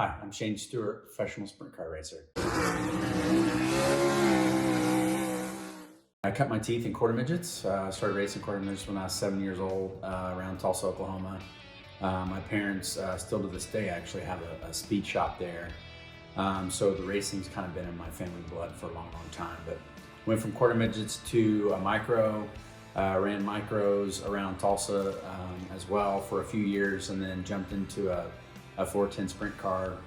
Hi, I'm Shane Stewart, professional sprint car racer. I cut my teeth in quarter midgets. I started racing quarter midgets when I was 7 years old around Tulsa, Oklahoma. My parents still to this day actually have a speed shop there. So the racing's kind of been in my family blood for a long, long time. But went from quarter midgets to a micro, ran micros around Tulsa as well for a few years, and then jumped into a 410 sprint car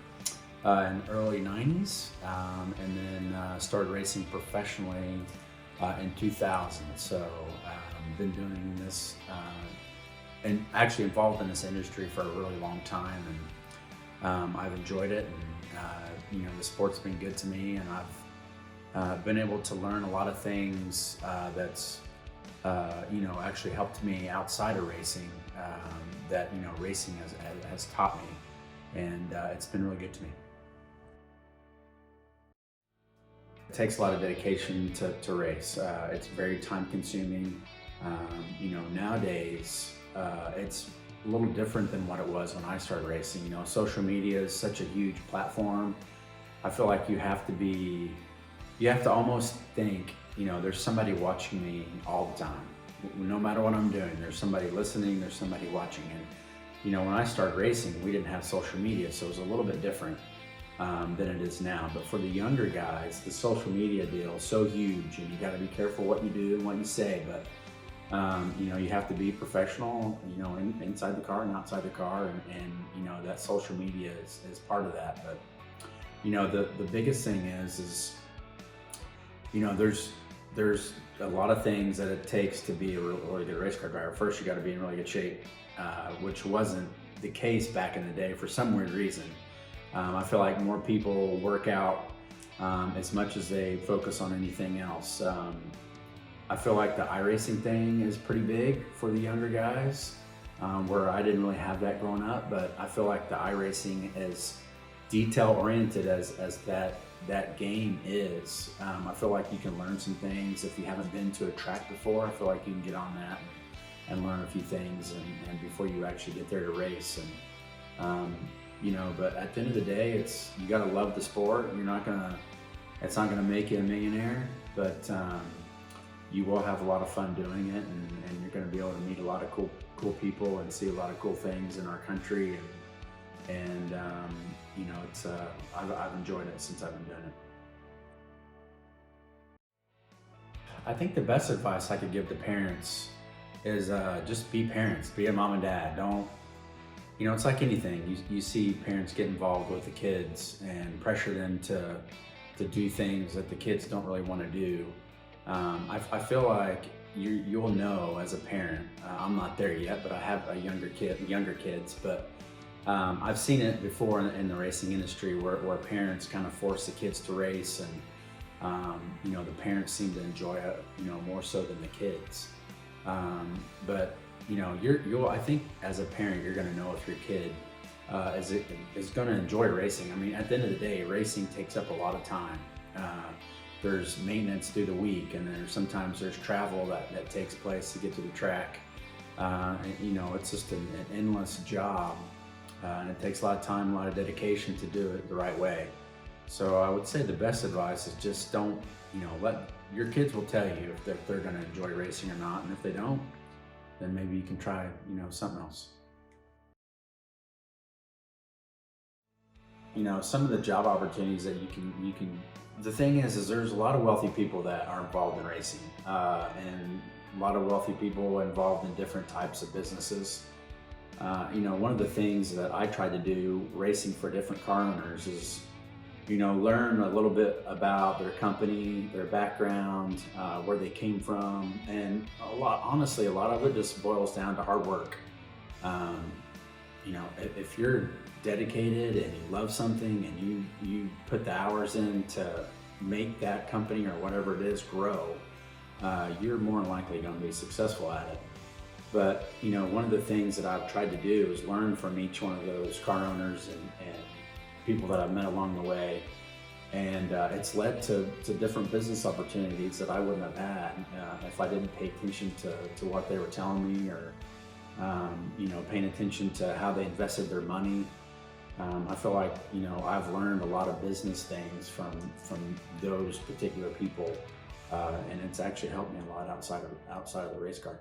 in the early 90s, and then started racing professionally in 2000. So been doing this and actually involved in this industry for a really long time, and I've enjoyed it, and the sport's been good to me, and I've been able to learn a lot of things that's actually helped me outside of racing, that racing has taught me, and it's been really good to me. It takes a lot of dedication to race. It's very time consuming. Nowadays it's a little different than what it was when I started racing. Social media is such a huge platform. I feel like you have to almost think, there's somebody watching me all the time. No matter what I'm doing, there's somebody listening, there's somebody watching. And when I started racing, we didn't have social media, so it was a little bit different than it is now. But for the younger guys, the social media deal is so huge, and you got to be careful what you do and what you say. But you have to be professional, inside the car and outside the car, and that social media is part of that. But the biggest thing is there's a lot of things that it takes to be a really good race car driver. First, you got to be in really good shape, which wasn't the case back in the day for some weird reason. I feel like more people work out as much as they focus on anything else. I feel like the iRacing thing is pretty big for the younger guys, where I didn't really have that growing up, but I feel like the iRacing, as detail oriented as that game is, I feel like you can learn some things. If you haven't been to a track before, I feel like you can get on that and learn a few things, and before you actually get there to race. And but at the end of the day, you got to love the sport. It's not gonna make you a millionaire, but you will have a lot of fun doing it, and you're gonna be able to meet a lot of cool people and see a lot of cool things in our country, and I've enjoyed it since I've been doing it. I think the best advice I could give to parents is just be parents, be a mom and dad. Don't, it's like anything. You see parents get involved with the kids and pressure them to do things that the kids don't really want to do. I feel like you'll know as a parent. I'm not there yet, but I have younger kids, but I've seen it before in the racing industry where parents kind of force the kids to race, and the parents seem to enjoy it more so than the kids. But I think as a parent, you're going to know if your kid is going to enjoy racing. I mean, at the end of the day, racing takes up a lot of time. There's maintenance through the week, and then sometimes there's travel that takes place to get to the track. It's just an endless job, and it takes a lot of time, a lot of dedication to do it the right way. So I would say the best advice is just don't, let your kids will tell you if they're going to enjoy racing or not, and if they don't, then maybe you can try, something else. Some of the job opportunities that you can. The thing is there's a lot of wealthy people that are involved in racing, and a lot of wealthy people involved in different types of businesses. One of the things that I try to do racing for different car owners is, learn a little bit about their company, their background, where they came from, and honestly, a lot of it just boils down to hard work. If you're dedicated and you love something and you put the hours in to make that company or whatever it is grow, you're more than likely going to be successful at it. But one of the things that I've tried to do is learn from each one of those car owners and people that I've met along the way, and it's led to different business opportunities that I wouldn't have had if I didn't pay attention to what they were telling me, or paying attention to how they invested their money. I feel like, you know, I've learned a lot of business things from those particular people, and it's actually helped me a lot outside of the race car.